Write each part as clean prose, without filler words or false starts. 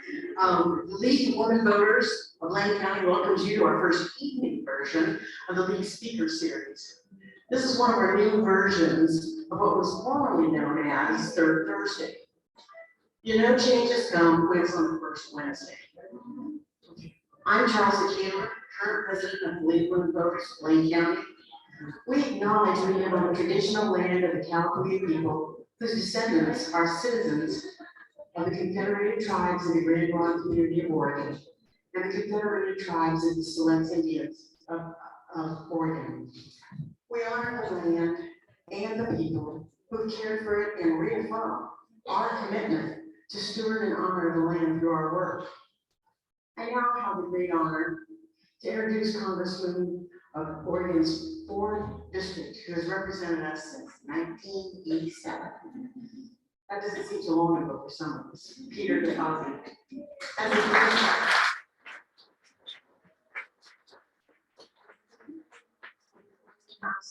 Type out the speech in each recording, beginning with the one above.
The League of Women Voters of Lane County welcomes you to our first evening version of the League Speaker Series. This is one of our new versions of what was formerly known as Third Thursday. You know, changes come when it's on the first Wednesday. I'm Charles Chandler, current president of the League of Women Voters of Lane County. We acknowledge we live on the traditional land of the California people, whose descendants are citizens of the Confederated Tribes of the Grand Blanc Community of Oregon and the Confederated Tribes of the Siletz Indians of Oregon. We honor the land and the people who cared for it and reaffirm our commitment to steward and honor the land through our work. I now have the great honor to introduce Congressman of Oregon's 4th District, who has represented us since 1987. That doesn't seem so long ago for some of us. Peter DeFazio.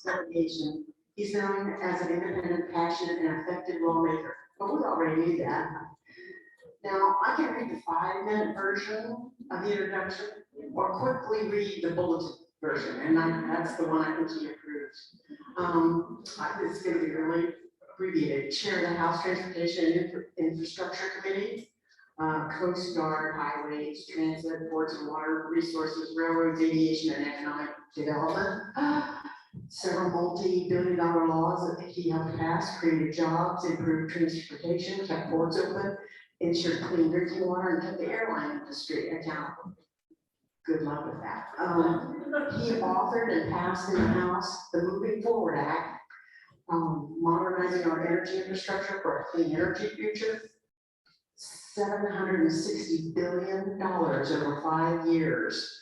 Delegation. He's known as an independent, passionate, and effective lawmaker. But we already knew that. Now, I can read the 5-minute version of the introduction or quickly read the bulletin version, and that's the one I think he approves. It's going to be really abbreviated. Chair of the House Transportation and Infrastructure Committee, Coast Guard, Highways, Transit, Ports and Water Resources, Railroads, Aviation, and Economic Development. Several multi-billion-dollar laws that he helped pass, created jobs, improved transportation, kept ports open, ensured clean drinking water, and kept the airline industry accountable. Good luck with that. He authored and passed in the House the Moving Forward Act, modernizing our energy infrastructure for a clean energy future. $760 billion over 5 years.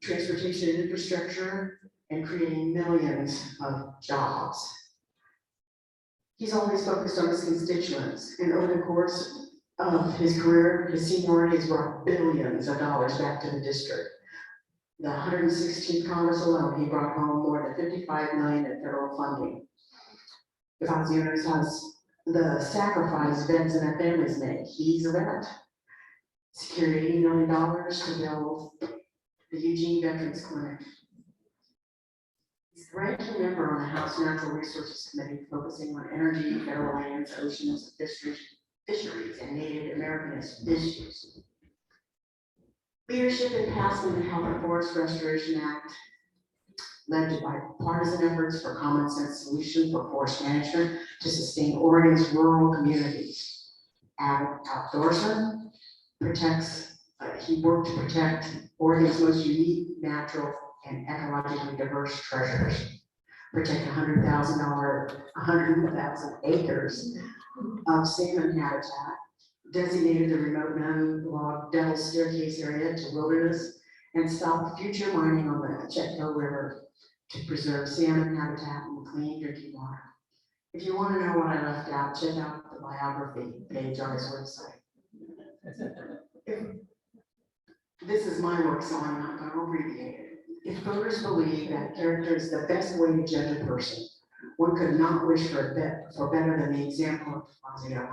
Transportation and infrastructure, and creating millions of jobs. He's always focused on his constituents, and over the course of his career, his seniority has brought billions of dollars back to the district. The 116th Congress alone, he brought home more than $55 million in federal funding. DeFazio knows how the sacrifice vets and their families make. He's a vet. Secured $80 million to build the Eugene Veterans Clinic. He's the ranking member on the House Natural Resources Committee, focusing on energy, federal lands, oceans, fisheries, and Native American issues. Leadership in passing the Health and Forest Restoration Act led to bipartisan efforts for common sense solutions for forest management to sustain Oregon's rural communities. Outdoorsman he worked to protect Oregon's most unique, natural, and ecologically diverse treasures. Protect 100,000 acres of salmon habitat, designated the remote non-log Devil's Staircase area to wilderness, and stop future mining on the Chetco River to preserve salmon habitat and clean drinking water. If you want to know what I left out, check out the biography page on his website. This is my work, so I'm not going to abbreviate it. If voters believe that character is the best way to judge a person, one could not wish for better than the example of DeFazio,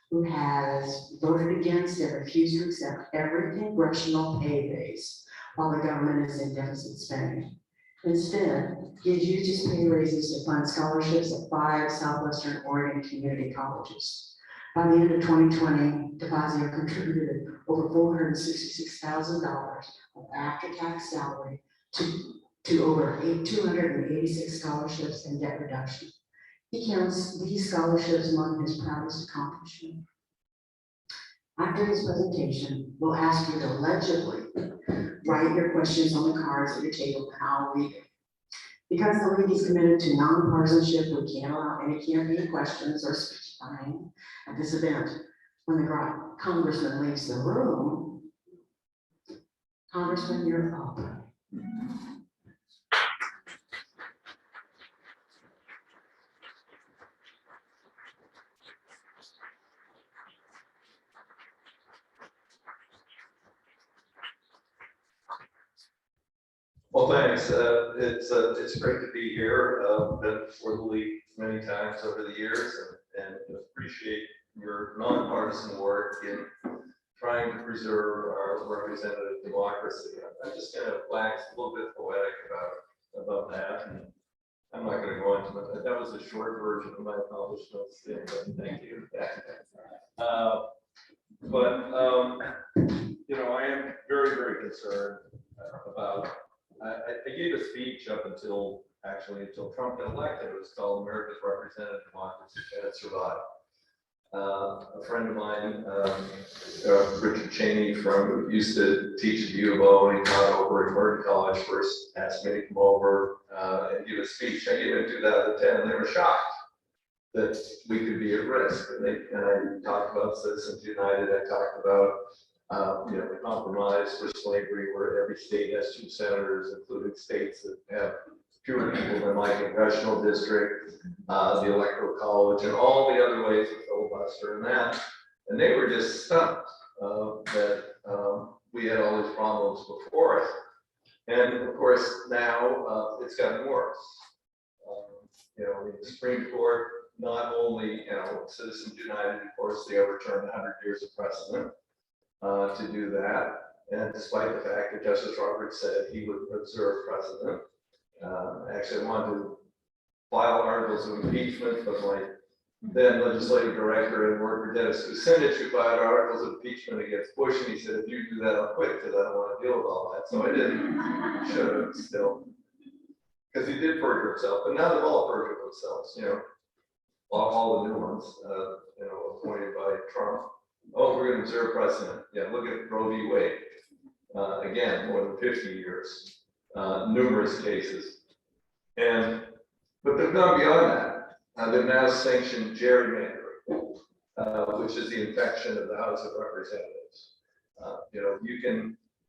who has voted against and refused to accept every congressional pay raise while the government is in deficit spending. Instead, he has used his pay raises to fund scholarships at 5 Southwestern Oregon community colleges. By the end of 2020, DeFazio contributed over $466,000 of after-tax salary to over 286 scholarships and debt reduction. He counts these scholarships among his proudest accomplishments. After his presentation, we'll ask you to legibly write your questions on the cards at your table, and I'll read it. Because the league is committed to nonpartisanship, we can't allow any campaign questions or speech time at this event. When the congressman leaves the room, Congressman, you're up. Well, thanks. It's great to be here. Been for the league many times over the years, and appreciate your nonpartisan work in trying to preserve our representative democracy. I'm just going to wax a little bit poetic about that. And I'm not going to go into it. That was a short version of my accomplishments. Yeah, but thank you. You know, I am very, very concerned about. I gave a speech up until Trump got elected. It was called America's Representative Democracy, and it survived. A friend of mine, Richard Cheney, who used to teach at U of O, and he taught over at Merton College, first asked me to come over and give a speech. I gave it in 2010, and they were shocked that we could be at risk. And I talked about Citizens United. I talked about you know, the compromise for slavery, where every state has 2 senators, including states that have fewer people than my congressional district, the electoral college, and all the other ways of filibuster and that. And they were just stunned that we had all these problems before us. And of course, now it's gotten worse. You know, the Supreme Court, not only, you know, Citizens United, of course, they overturned 100 years of precedent to do that. And despite the fact that Justice Roberts said he would observe precedent, actually, I wanted to file articles of impeachment, but my then legislative director and worker Dennis Kucinich, who filed articles of impeachment against Bush, and he said, if you do that, I'll quit because I don't want to deal with all that. So I didn't. Should have still, because he did perjure himself, but now they've all perjured themselves. You know, all the new ones, you know, appointed by Trump. Oh, we're going to observe precedent. Yeah, look at Roe v. Wade. Again, more than 50 years, numerous cases. But they've gone beyond that. They've now sanctioned gerrymandering, which is the infection of the House of Representatives. You know,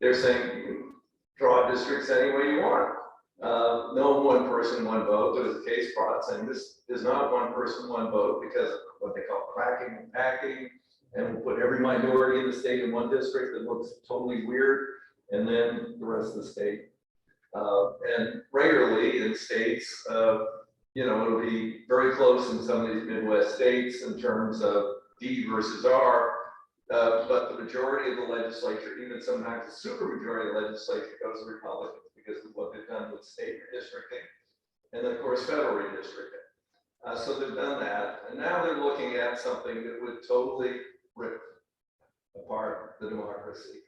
they're saying you can draw districts any way you want. No one person, one vote. There was a case brought saying this is not one person, one vote because of what they call cracking and packing. And we'll put every minority in the state in one district that looks totally weird, and then the rest of the state. And regularly in states, you know, it'll be very close in some of these Midwest states in terms of D versus R, but the majority of the legislature, even sometimes the supermajority of the legislature, goes to Republicans because of what they've done with state redistricting, and then of course federal redistricting. So they've done that, and now they're looking at something that would totally rip apart the democracy.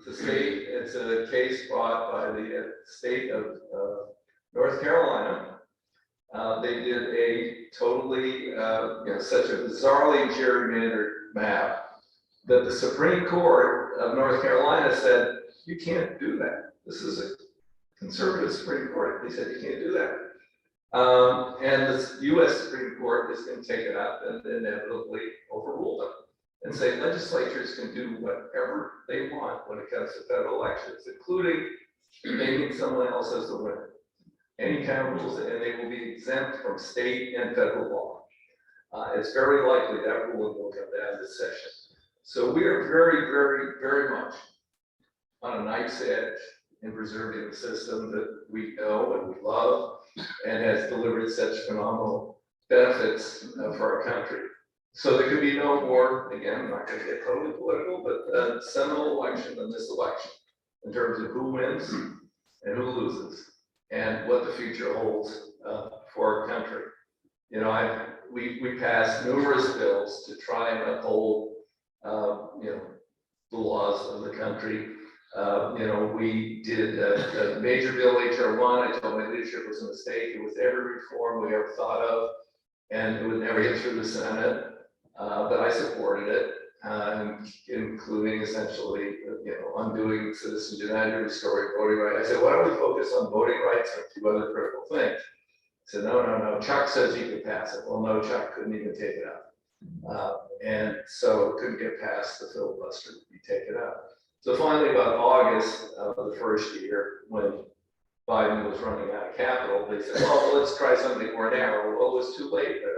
It's a case brought by the state of North Carolina. They did a totally, you know, such a bizarrely gerrymandered map that the Supreme Court of North Carolina said, you can't do that. This is a conservative Supreme Court. They said, you can't do that. And the US Supreme Court is going to take it up and inevitably overrule them and say legislatures can do whatever they want when it comes to federal elections, including making someone else as the winner. Any kind of rules, and they will be exempt from state and federal law. It's very likely that ruling will come down this session. So we are very, very, very much on a knife's edge in preserving the system that we know and we love and has delivered such phenomenal benefits for our country. So there could be no more, again, I'm not going to get totally political, but seminal election than this election in terms of who wins and who loses and what the future holds for our country. You know, we passed numerous bills to try and uphold, you know, the laws of the country. You know, we did a major bill, HR 1. I told my leadership was a mistake. It was every reform we ever thought of, and it would never get through the Senate. But I supported it, including essentially, you know, undoing Citizens United, restoring voting rights. I said, why don't we focus on voting rights and a few other critical things? I said, no. Chuck says you can pass it. Well, no, Chuck couldn't even take it up. And so it couldn't get past the filibuster to be taken up. So finally, about August of the first year, when Biden was running out of capital, they said, well, let's try something more narrow. Well, it was too late by that.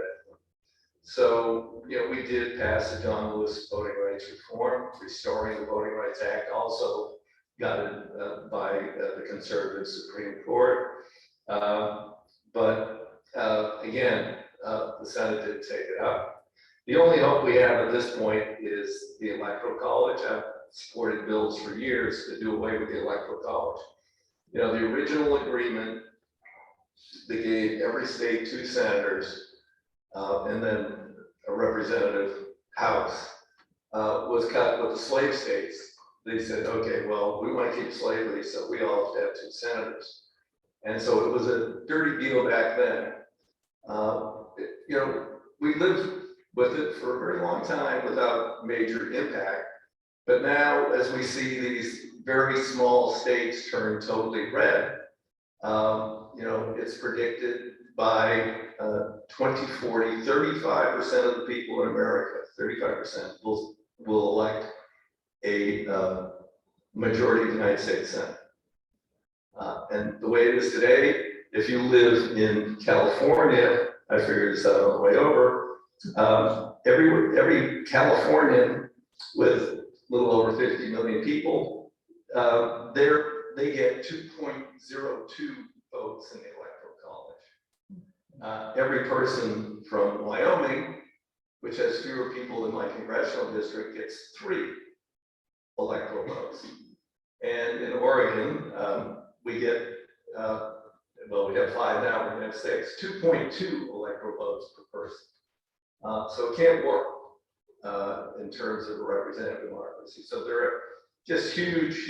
So, you know, we did pass the John Lewis Voting Rights Reform, restoring the Voting Rights Act, also got it by the conservative Supreme Court. But again, the Senate didn't take it up. The only hope we have at this point is the electoral college. I've supported bills for years to do away with the electoral college. You know, the original agreement, they gave every state 2 senators and then a representative house, was cut with the slave states. They said, okay, well, we want to keep slavery, so we all have to have 2 senators. And so it was a dirty deal back then. You know, we lived with it for a very long time without major impact. But now, as we see these very small states turn totally red, you know, it's predicted by 2040, 35% of the people in America, 35% will elect a majority of the United States Senate. And the way it is today, if you live in California, I figured this out on the way over, every Californian with a little over 50 million people, they get 2.02 votes in the electoral college. Every person from Wyoming, which has fewer people than my congressional district, gets 3 electoral votes. And in Oregon, we get, well, we have 5 now, we're gonna have 6, 2.2 electoral votes per person. So it can't work in terms of a representative democracy. So there are just huge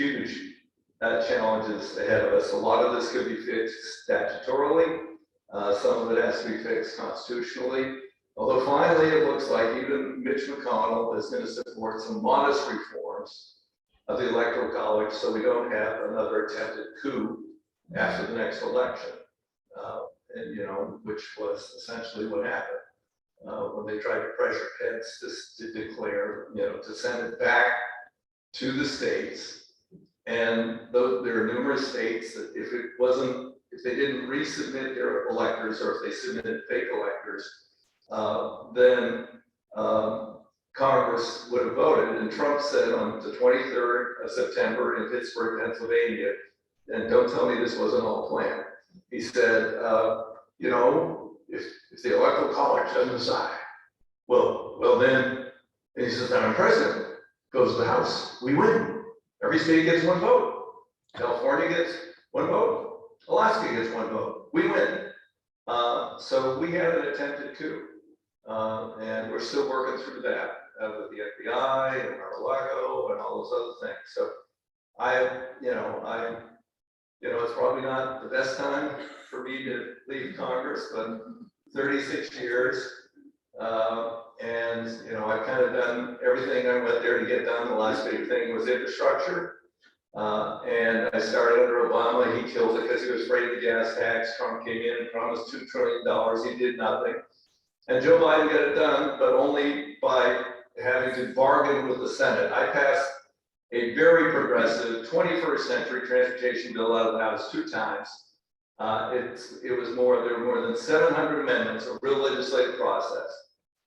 challenges ahead of us. A lot of this could be fixed statutorily. Some of it has to be fixed constitutionally. Although finally, it looks like even Mitch McConnell is going to support some modest reforms of the Electoral College so we don't have another attempted coup after the next election. And, you know, which was essentially what happened when they tried to pressure Pence to declare, you know, to send it back to the states. And there are numerous states that if they didn't resubmit their electors, or if they submitted fake electors, then Congress would have voted. And Trump said on the 23rd of September in Pittsburgh, Pennsylvania, and don't tell me this wasn't all planned. He said, you know, if the electoral college doesn't decide, well then, and he says, I'm president, goes to the House, we win. Every state gets 1 vote. California gets 1 vote. Alaska gets 1 vote. We win. So we had an attempted coup, and we're still working through that with the FBI and Mar-a-Lago and all those other things. So it's probably not the best time for me to leave Congress, but 36 years. And, you know, I've kind of done everything I went there to get done. The last big thing was infrastructure. And I started under Obama. He killed it because he was afraid of the gas tax. Trump came in and promised $2 trillion. He did nothing. And Joe Biden got it done, but only by having to bargain with the Senate. I passed a very progressive 21st century transportation bill out of the House 2 times. There were more than 700 amendments, a real legislative process.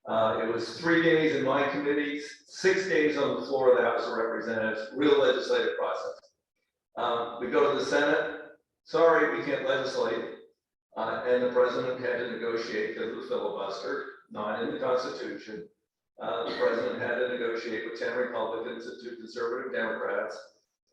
It was 3 days in my committees, 6 days on the floor of the House of Representatives, real legislative process. We go to the Senate, sorry, we can't legislate. And the president had to negotiate because of the filibuster, not in the Constitution. The president had to negotiate with 10 Republicans and 2 conservative Democrats.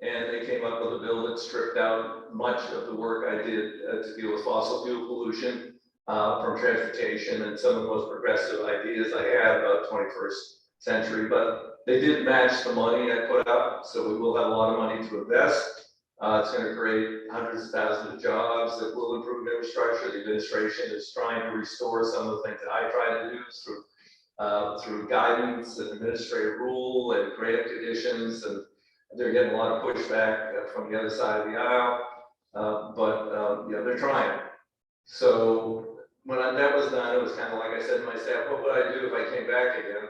And they came up with a bill that stripped out much of the work I did to deal with fossil fuel pollution from transportation and some of the most progressive ideas I had about 21st century. But they did match the money I put up, so we will have a lot of money to invest. It's going to create hundreds of thousands of jobs that will improve infrastructure. The administration is trying to restore some of the things that I tried to do through guidance and administrative rule and grant conditions, and they're getting a lot of pushback from the other side of the aisle, but they're trying. So when that was done, it was kind of like I said to my staff, what would I do if I came back again?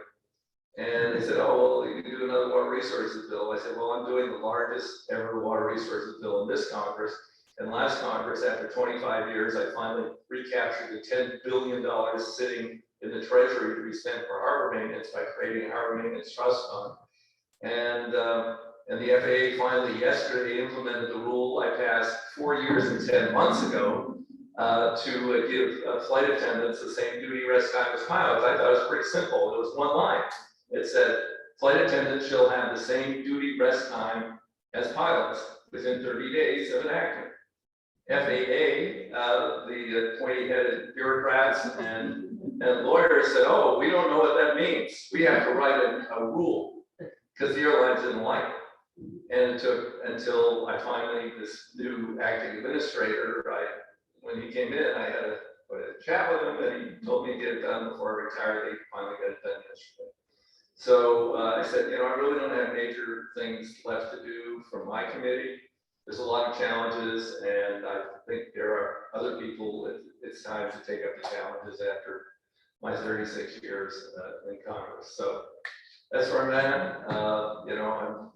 And they said, oh, well, you can do another water resources bill. I said, well, I'm doing the largest ever water resources bill in this Congress. And last Congress, after 25 years, I finally recaptured the $10 billion sitting in the Treasury to be spent for harbor maintenance by creating a harbor maintenance trust fund. And the FAA finally yesterday implemented the rule I passed 4 years and 10 months ago to give flight attendants the same duty rest time as pilots. I thought it was pretty simple. It was one line. It said, flight attendants shall have the same duty rest time as pilots within 30 days of an accident. FAA, the pointy-headed bureaucrats and lawyers said, oh, we don't know what that means. We have to write a rule because the airlines didn't like it. And it took until I finally, this new acting administrator, when he came in, I had a chat with him and he told me to get it done before I retired. He finally got it done yesterday. So I said, I really don't have major things left to do for my committee. There's a lot of challenges, and I think there are other people. It's time to take up the challenges after my 36 years in Congress. So that's where I'm at. I'm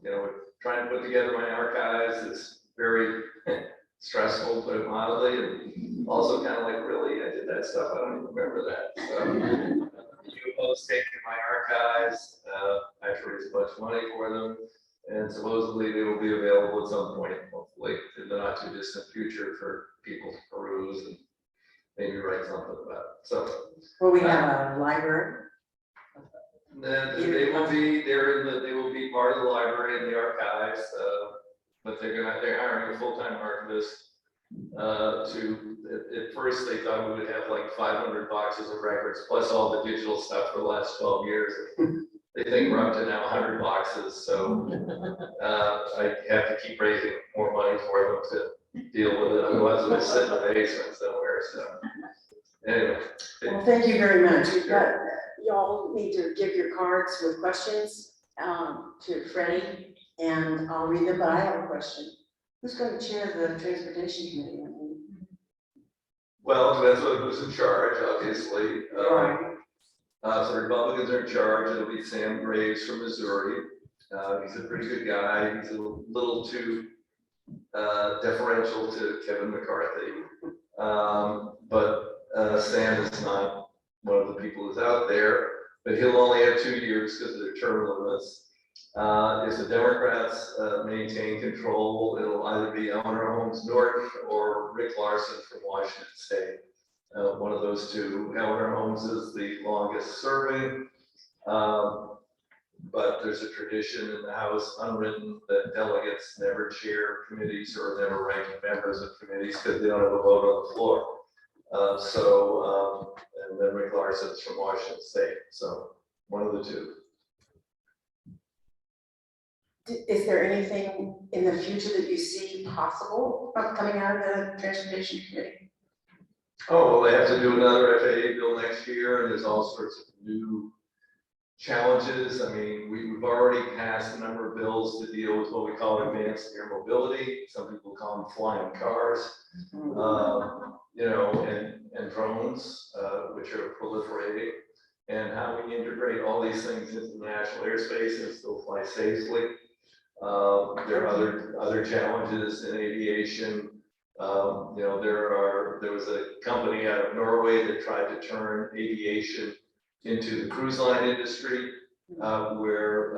trying to put together my archives. It's very stressful, put it mildly, and also kind of like, really, I did that stuff. I don't even remember that. So you opposed taking my archives. I've raised a bunch of money for them. And supposedly they will be available at some point, hopefully in the not too distant future for people to peruse and maybe write something about it. So. Well, we have a library. They will be part of the library and the archives, but they're hiring a full-time archivist. At first they thought we would have like 500 boxes of records plus all the digital stuff for the last 12 years. They think we're up to now 100 boxes, so I have to keep raising more money for them to deal with it. Otherwise, it'll sit in the basement somewhere. So anyway. Well, thank you very much. Y'all need to give your cards with questions to Freddie, and I'll read them. But I have a question. Who's going to chair the transportation committee? Well, it depends on who's in charge, obviously. Right. So the Republicans are in charge. It'll be Sam Graves from Missouri. He's a pretty good guy. He's a little too deferential to Kevin McCarthy. But Sam is not one of the people who's out there, but he'll only have 2 years because of their term limits. If the Democrats maintain control, it'll either be Eleanor Holmes Norton or Rick Larson from Washington State. One of those two. Eleanor Holmes is the longest serving, but there's a tradition in the House, unwritten, that delegates never chair committees or never rank members of committees because they don't have a vote on the floor. And then Rick Larson's from Washington State, so one of the two. Is there anything in the future that you see possible from coming out of the transportation committee? Oh, well, they have to do another FAA bill next year, and there's all sorts of new challenges. I mean, we've already passed a number of bills to deal with what we call advanced air mobility. Some people call them flying cars, and drones, which are proliferating, and how we integrate all these things into the national airspace and still fly safely. There are other challenges in aviation. There was a company out of Norway that tried to turn aviation into the cruise line industry, where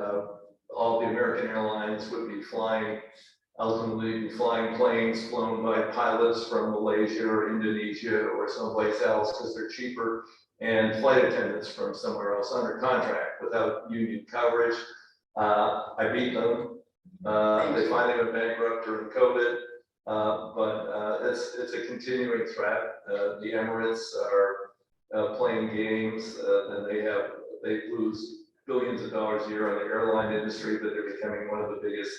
all the American airlines would be ultimately flying planes flown by pilots from Malaysia or Indonesia or someplace else because they're cheaper, and flight attendants from somewhere else under contract without union coverage. I beat them. They finally went bankrupt during COVID. But it's a continuing threat. The Emirates are playing games, and they lose billions of dollars a year on the airline industry, but they're becoming one of the biggest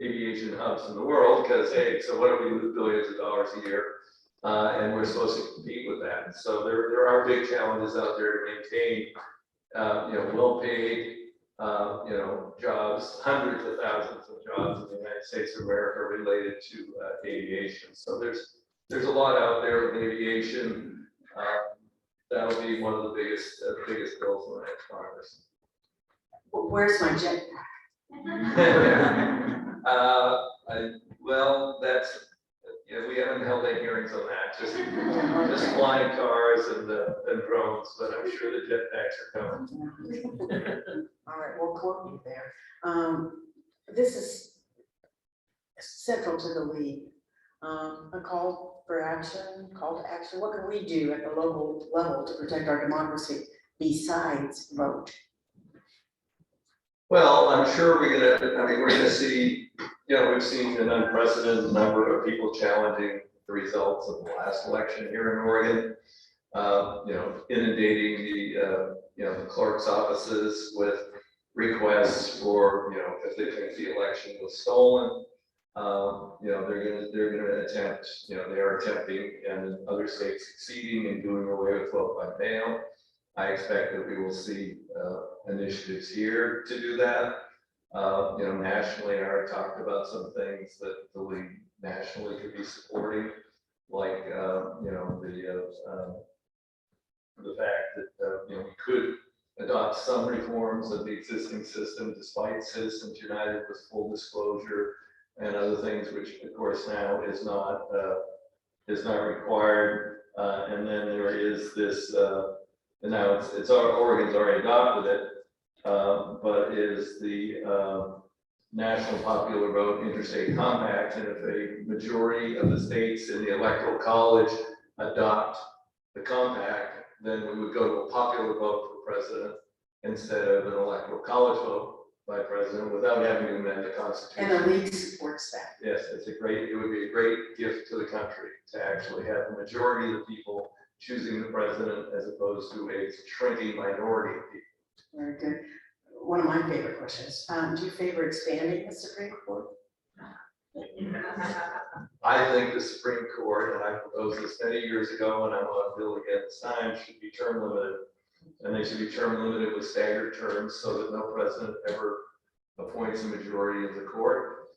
aviation hubs in the world because, hey, so what do we lose billions of dollars a year? And we're supposed to compete with that. So there are big challenges out there to maintain, well-paid, jobs, hundreds of thousands of jobs in the United States of America related to aviation. So there's a lot out there in aviation. That'll be one of the biggest bills in the next Congress. Where's my jet? Well, that's, we haven't held any hearings on that. Just flying cars and drones, but I'm sure the jetpacks are coming. All right, we'll quote you there. This is central to the league. A call for action, call to action? What can we do at the local level to protect our democracy besides vote? Well, I'm sure we're gonna see, we've seen an unprecedented number of people challenging the results of the last election here in Oregon. Inundating the clerk's offices with requests for, if they think the election was stolen. They're gonna attempt, they are attempting, and in other states succeeding in doing away with vote by mail. I expect that we will see initiatives here to do that. Nationally, I already talked about some things that the league nationally could be supporting, like the fact that we could adopt some reforms of the existing system despite Citizens United with full disclosure and other things, which of course now is not required. And then there is this, and now Oregon's already adopted it, but is the National Popular Vote Interstate Compact. And if a majority of the states in the Electoral College adopt the compact, then we would go to a popular vote for president instead of an Electoral College vote by president without having to amend the Constitution. And the league supports that. Yes, it would be a great gift to the country to actually have the majority of the people choosing the president as opposed to a shrinking minority of people. Very good. One of my favorite questions. Do you favor expanding the Supreme Court? I think the Supreme Court, and I proposed this many years ago, and I'm on a bill again this time, should be term limited. And they should be term limited with staggered terms so that no president ever appoints a majority of the court.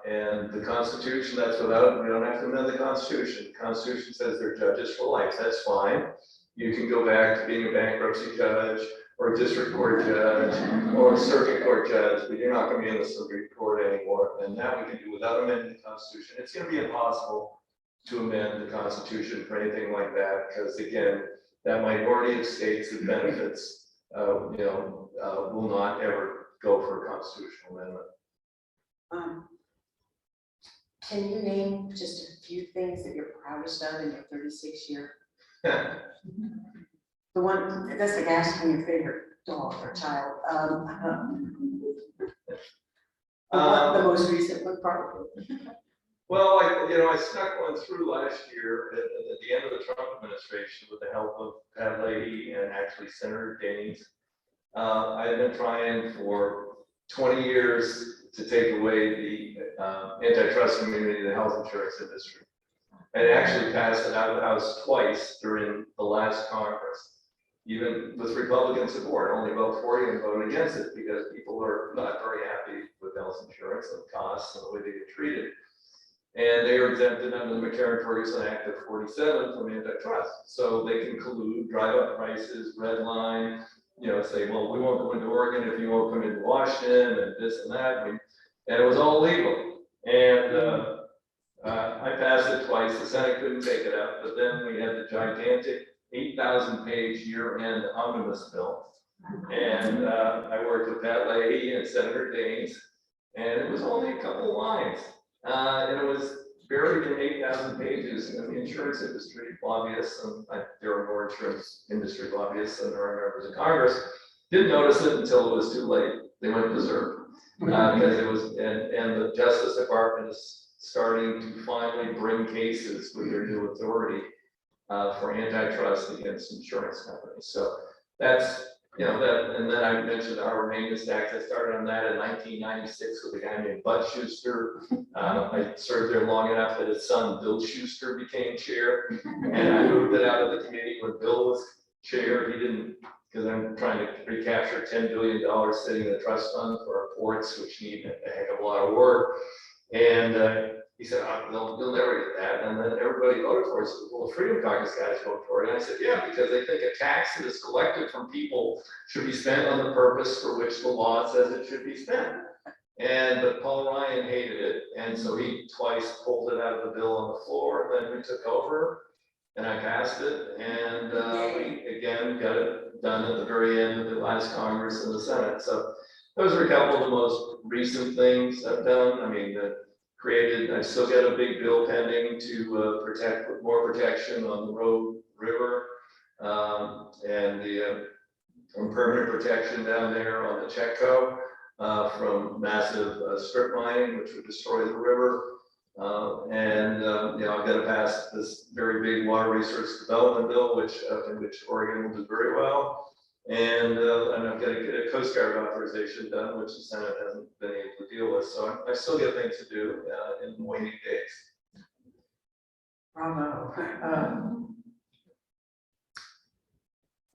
And the Constitution, we don't have to amend the Constitution. The Constitution says they're judges for life. That's fine. You can go back to being a bankruptcy judge or a district court judge or a circuit court judge, but you're not going to be in the Supreme Court anymore. And that we can do without amending the Constitution. It's going to be impossible to amend the Constitution for anything like that, because again, that minority of states that benefits, will not ever go for a constitutional amendment. Can you name just a few things that you're proudest of in your 36-year? The one, that's like asking your favorite dog or child. The most recent one, probably. Well, I snuck one through last year at the end of the Trump administration with the help of Pat Leahy and actually Senator Gaines. I had been trying for 20 years to take away the antitrust immunity of the health insurance industry. And actually passed it out of the House twice during the last Congress, even with Republican support. Only about 40 of them voted against it because people are not very happy with health insurance and costs and the way they get treated. And they are exempted under the McCarran-Ferguson Act of 47 from antitrust. So they can collude, drive up prices, redline, say, well, we won't go into Oregon if you won't come into Washington and this and that. And it was all legal. And I passed it twice. The Senate couldn't take it up. But then we had the gigantic 8,000-page year-end omnibus bill. And I worked with Pat Leahy and Senator Gaines. And it was only a couple of lines. And it was buried in 8,000 pages. And the insurance industry lobbyists, and there are more insurance industry lobbyists than there are members of Congress, didn't notice it until it was too late. They went berserk. Because it was, and the Justice Department is starting to finally bring cases with their new authority for antitrust against insurance companies. So that's, and then I mentioned our maintenance tax. I started on that in 1996 with a guy named Bud Schuster. I served there long enough that his son, Bill Schuster, became chair. And I moved it out of the committee when Bill was chair. He didn't, because I'm trying to recapture $10 billion sitting in the trust fund for our ports, which need a heck of a lot of work. And he said, you'll never get that. And then everybody voted for it. So, well, the Freedom Caucus guys voted for it. And I said, yeah, because they think a tax that is collected from people should be spent on the purpose for which the law says it should be spent. But Paul Ryan hated it. And so he twice pulled it out of the bill on the floor. And then we took over and I passed it. And we again got it done at the very end of the last Congress in the Senate. So those are a couple of the most recent things I've done. I mean, created, I've still got a big bill pending to protect, put more protection on the road, river, and the permanent protection down there on the Chetco from massive strip mining, which would destroy the river. You know, I've got to pass this very big water resource development bill, which in which Oregon will do very well. And I've got to get a Coast Guard authorization done, which the Senate hasn't been able to deal with. So I still got things to do in waning days. Bravo.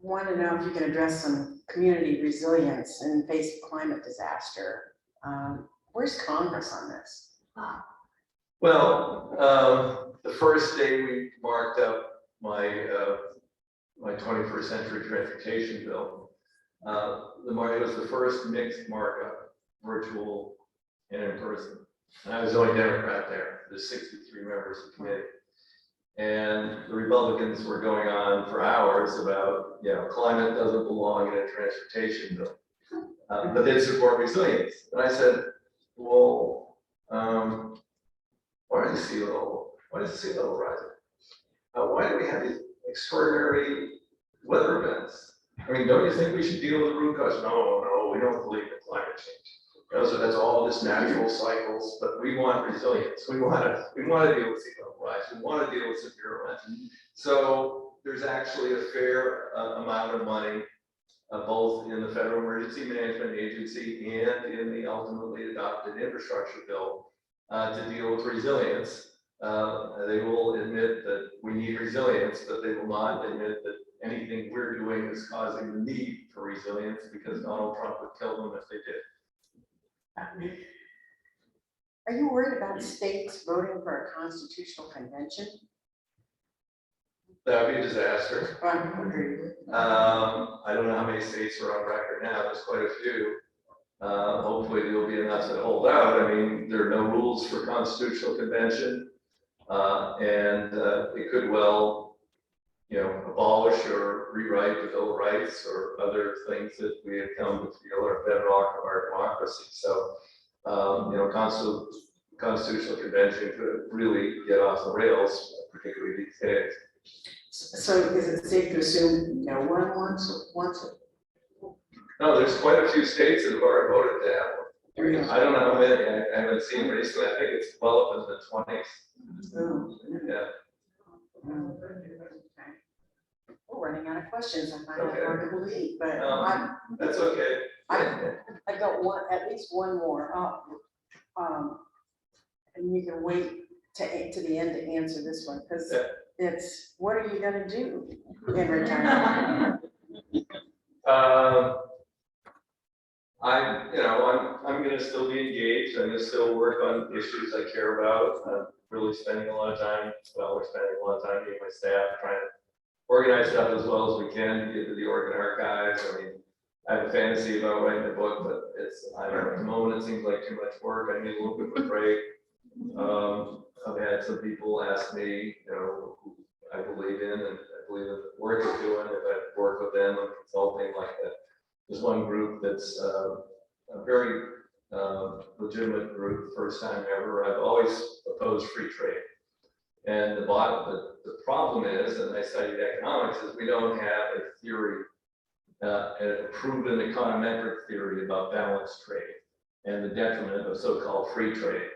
Want to know if you can address some community resilience in the face of climate disaster. Where's Congress on this? Well, the first day we marked up my my 21st century transportation bill, it was the first mixed markup, virtual and in person. And I was the only Democrat there. There's 63 members of the committee. And the Republicans were going on for hours about, you know, climate doesn't belong in a transportation bill, but they support resilience. And I said, well, why does the sea level rising? Why do we have these extraordinary weather events? I mean, don't you think we should deal with the root cause? No, we don't believe in climate change. That's all just natural cycles, but we want resilience. We want to deal with sea level rise. We want to deal with severe events. So there's actually a fair amount of money, both in the Federal Emergency Management Agency and in the ultimately adopted infrastructure bill to deal with resilience. They will admit that we need resilience, but they will not admit that anything we're doing is causing the need for resilience, because Donald Trump would kill them if they did. Are you worried about states voting for a constitutional convention? That would be a disaster. Agreed. I don't know how many states are on record now. There's quite a few. Hopefully there'll be enough that hold out. I mean, there are no rules for constitutional convention, and it could well, you know, abolish or rewrite the Bill of Rights or other things that we have come to feel are bedrock of our democracy. So, you know, constitutional convention could really get off the rails, particularly these days. So is it safe to assume no one wants it? No, there's quite a few states that have already voted to have one. I don't know how many. I haven't seen recently. I think it's well up in the 20s. Oh. Yeah. We're running out of questions. I find Okay. that hard to believe, but That's okay. I got at least one more. And you can wait to the end to answer this one, because it's, what are you gonna do in retirement? I'm going to still be engaged. I'm going to still work on issues I care about. I'm really spending a lot of time. Well, we're spending a lot of time getting my staff trying to organize stuff as well as we can to get to the Oregon archives. I mean, I have a fantasy about writing a book, but I don't know, at the moment it seems like too much work. I need a little bit of a break. I've had some people ask me, you know, who I believe in, and I believe in the work they're doing. If I work with them on consulting like that. There's one group that's a very legitimate group, first time ever. I've always opposed free trade. And the problem is, and I studied economics, is we don't have a theory, a proven econometric theory about balanced trade and the detriment of so-called free trade.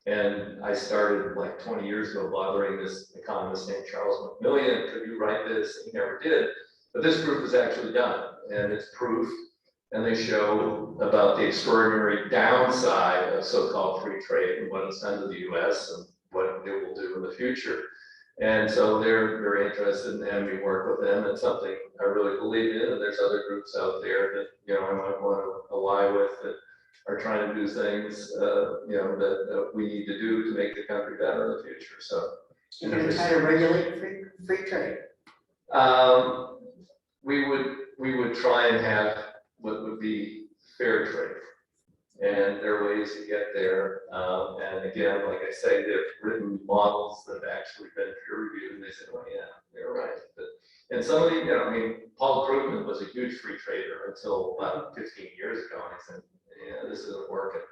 And I started like 20 years ago bothering this economist named Charles McMillan. Could you write this? And he never did. But this group is actually done, and it's proof. And they show about the extraordinary downside of so-called free trade and what it's done to the U.S. and what it will do in the future. And so they're very interested in having me work with them. It's something I really believe in. And there's other groups out there that, you know, I might want to ally with that are trying to do things, you know, that we need to do to make the country better in the future. So You're going to try to regulate free trade? We would try and have what would be fair trade. And there are ways to get there. And again, like I say, they've written models that have actually been peer reviewed, and they said, well, yeah, they're right. And some of the, you know, I mean, Paul Krugman was a huge free trader until about 15 years ago. And he said, yeah, this isn't working.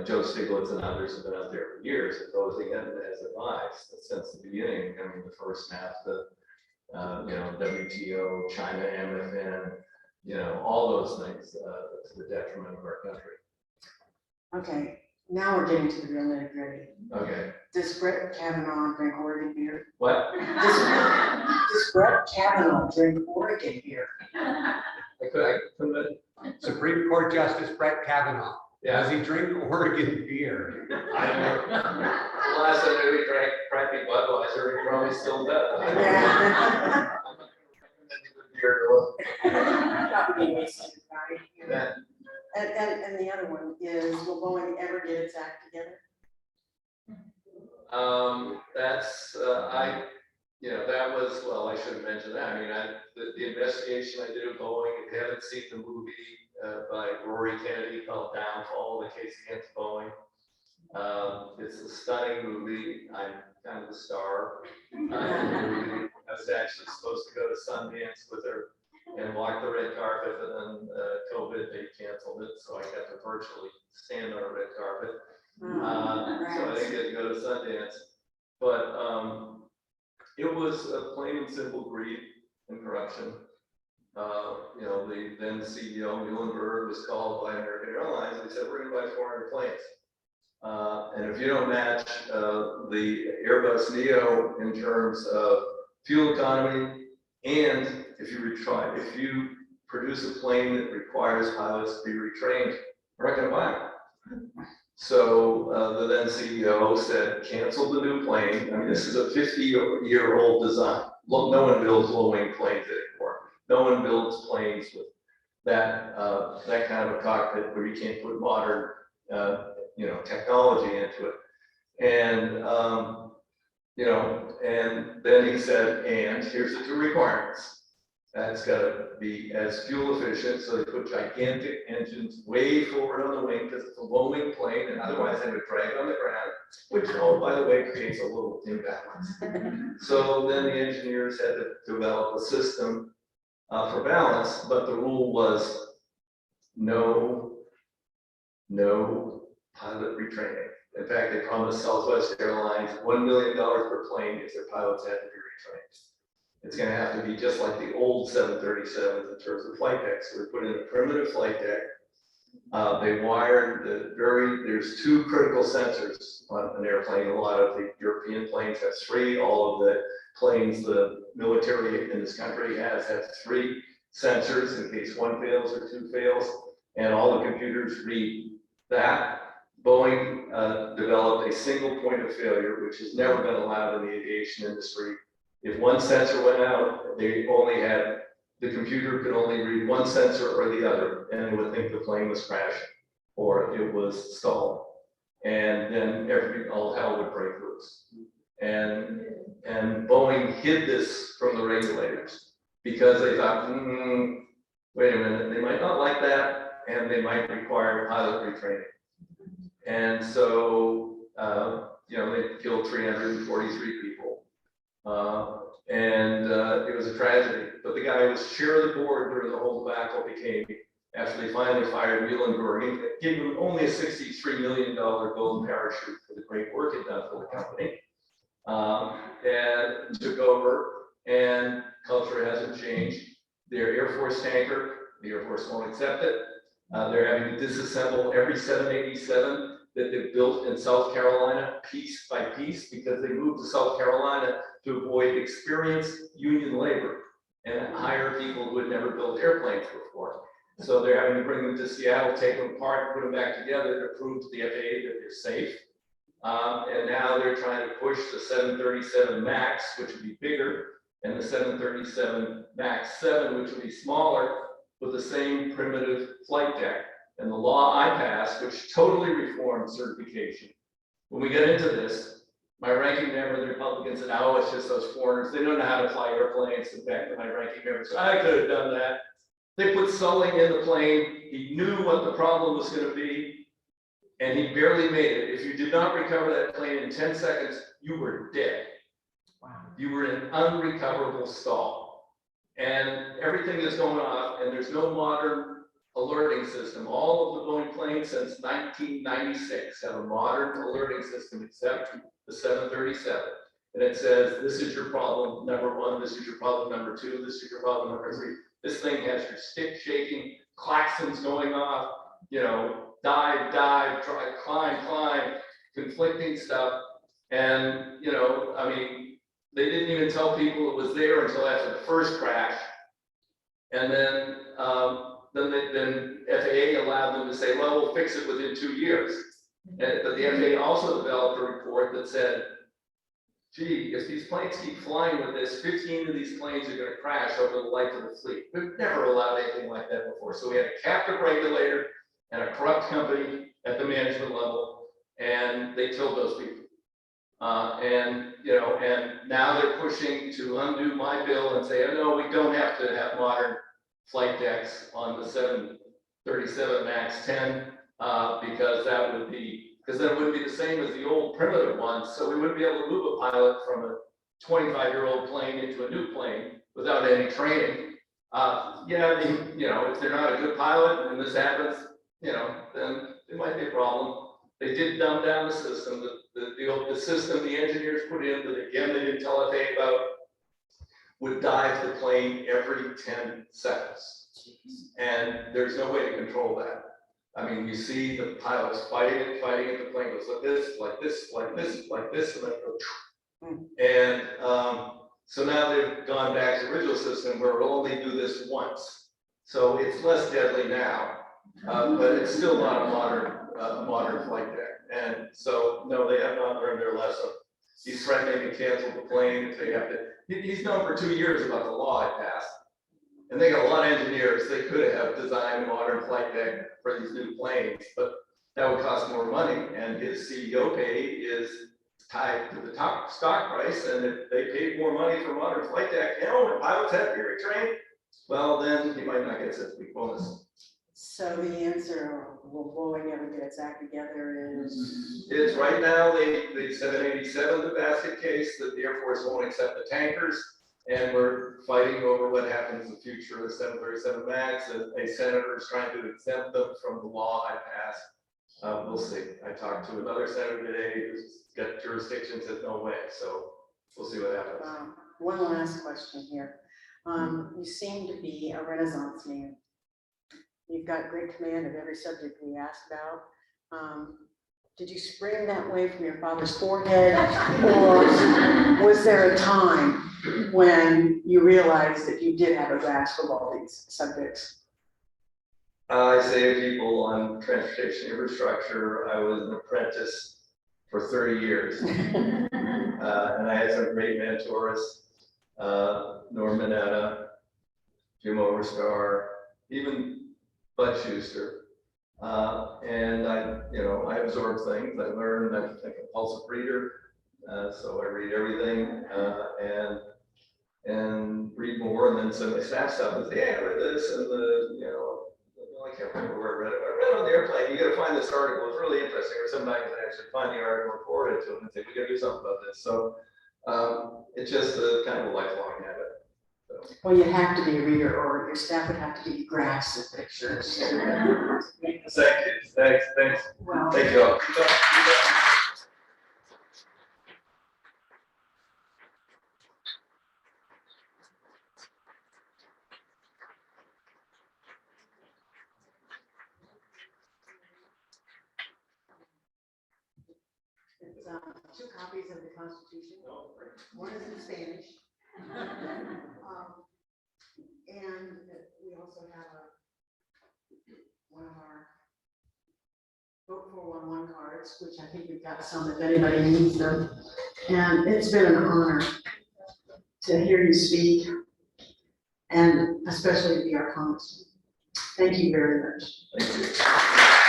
Joe Stiglitz and others have been out there for years opposing it as advised since the beginning. I mean, the first NAFTA, WTO, China, MFN, all those things to the detriment of our country. Okay, now we're getting to the real nitty gritty. Okay. Does Brett Kavanaugh drink Oregon beer? What? Does Brett Kavanaugh drink Oregon beer? I couldn't. Supreme Court Justice Brett Kavanaugh. Yeah. Does he drink Oregon beer? I don't know. Last I knew he drank crappy Budweiser, he probably still does. Yeah. Beer. Yeah. And the other one is, will Boeing ever get its act together? That was, well, I should have mentioned that. I mean, the investigation I did of Boeing, if you haven't seen the movie by Rory Kennedy called Downfall, the case against Boeing. It's a stunning movie. I'm kind of the star. I was actually supposed to go to Sundance with her and walk the red carpet, and then COVID, they canceled it, so I got to virtually stand on a red carpet. So I didn't get to go to Sundance, but it was a plain and simple greed and corruption. The then CEO Muhlenberg was called by American Airlines. They said, we're going to buy 400 planes. And if you don't match the Airbus Neo in terms of fuel economy, and if you produce a plane that requires pilots to be retrained, we're not going to buy them. So the then CEO said, cancel the new plane. I mean, this is a 50-year-old design. Look, no one builds low-wing planes anymore. No one builds planes with that kind of a cockpit where you can't put modern, technology into it. And and then he said, and here's the two requirements. That's got to be as fuel efficient, so they put gigantic engines way forward on the wing because it's a low wing plane, and otherwise they would drag on the ground, which, oh, by the way, creates a little imbalance. So then the engineers had to develop a system for balance, but the rule was no pilot retraining. In fact, they promised Southwest Airlines $1 million per plane if their pilots had to be retrained. It's going to have to be just like the old 737s in terms of flight decks. So we put in a primitive flight deck. They wired there's two critical sensors on an airplane. A lot of the European planes have three. All of the planes the military in this country has three sensors in case one fails or two fails. And all the computers read that. Boeing developed a single point of failure, which has never been allowed in the aviation industry. If one sensor went out, the computer could only read one sensor or the other, and it would think the plane was crashing or it was stalled. And then all hell would break loose. And Boeing hid this from the regulators because they thought, wait a minute, they might not like that, and they might require pilot retraining. And so, they killed 343 people. It was a tragedy. But the guy who was chair of the board during the whole debacle after they finally fired Muhlenberg, gave him only a $63 million golden parachute for the great work he'd done for the company. And took over, and culture hasn't changed. Their Air Force tanker, the Air Force won't accept it. They're having to disassemble every 787 that they've built in South Carolina piece by piece because they moved to South Carolina to avoid experienced union labor and hire people who had never built airplanes before. So they're having to bring them to Seattle, take them apart, put them back together to prove to the FAA that they're safe. And now they're trying to push the 737 MAX, which would be bigger, and the 737 MAX 7, which would be smaller, with the same primitive flight deck. And the law I passed, which totally reformed certification. When we get into this, my ranking member, the Republicans, said, oh, it's just those foreigners. They don't know how to fly airplanes. In fact, my ranking member said, I could have done that. They put Sully in the plane. He knew what the problem was going to be, and he barely made it. If you did not recover that plane in 10 seconds, you were dead. Wow. You were in an unrecoverable stall. And everything is going off, and there's no modern alerting system. All of the Boeing planes since 1996 have a modern alerting system except the 737. And it says, this is your problem number one, this is your problem number two, this is your problem number three. This thing has your stick shaking, klaxons going off, you know, dive, try, climb, conflicting stuff. And, you know, I mean, they didn't even tell people it was there until after the first crash. And then FAA allowed them to say, well, we'll fix it within 2 years. But the FAA also developed a report that said, gee, if these planes keep flying with this, 15 of these planes are going to crash over the life of the fleet. We've never allowed anything like that before. So we had a captive regulator and a corrupt company at the management level, and they killed those people. And you know, and now they're pushing to undo my bill and say, oh no, we don't have to have modern flight decks on the 737 MAX 10 because that would be. Because then it wouldn't be the same as the old primitive ones. So we wouldn't be able to move a pilot from a 25-year-old plane into a new plane without any training. Yeah, you know, if they're not a good pilot and this happens, you know, then it might be a problem. They did dumb down the system. The system the engineers put in that again they didn't tell FAA about would dive the plane every 10 seconds. And there's no way to control that. I mean, you see the pilots fighting it, the plane goes like this, like this, like this, like this, and then go. And so now they've gone back to the original system where we'll only do this once. So it's less deadly now, but it's still not a modern flight deck. And so, no, they have not learned their lesson. He's threatening to cancel the plane if they have to. He's known for 2 years about the law I passed. And they got a lot of engineers. They could have designed a modern flight deck for these new planes, but that would cost more money. And his CEO pay is tied to the top stock price. And if they paid more money for modern flight deck, you know, when pilots have to be retrained, well, then he might not get such a big bonus. So the answer, will Boeing ever get its act together is? It's right now, the 787, the basket case, that the Air Force won't accept the tankers. And we're fighting over what happens in the future of the 737 MAX. A senator is trying to exempt them from the law I passed. We'll see. I talked to another senator today who's got jurisdiction, says no way. So we'll see what happens. One last question here. You seem to be a Renaissance man. You've got great command of every subject we asked about. Did you spring that way from your father's forehead, or was there a time when you realized that you did have a grasp of all these subjects? I say to people on transportation infrastructure, I was an apprentice for 30 years. And I had some great mentors, Norm Mineta, Jim Overstar, even Bud Schuster. And I absorb things. I learned. I'm a compulsive reader, so I read everything and read more. And then some of my staff stuff and say, "Hey, I read this," and I can't remember where I read it. I read it on the airplane. You got to find this article. It's really interesting. Or sometimes I actually find the article, report it to them, and say, "We got to do something about this." So it's just a kind of a lifelong habit. So. Well, you have to be a reader, or your staff would have to be graphs and pictures. Thank you. Thanks. Well, Thank you all. it's 2 copies of the Constitution. One is in Spanish. And we also have one of our Vote 411 cards, which I think we've got some if anybody needs them. And it's been an honor to hear you speak, and especially to be our congressman. Thank you very much. Thank you.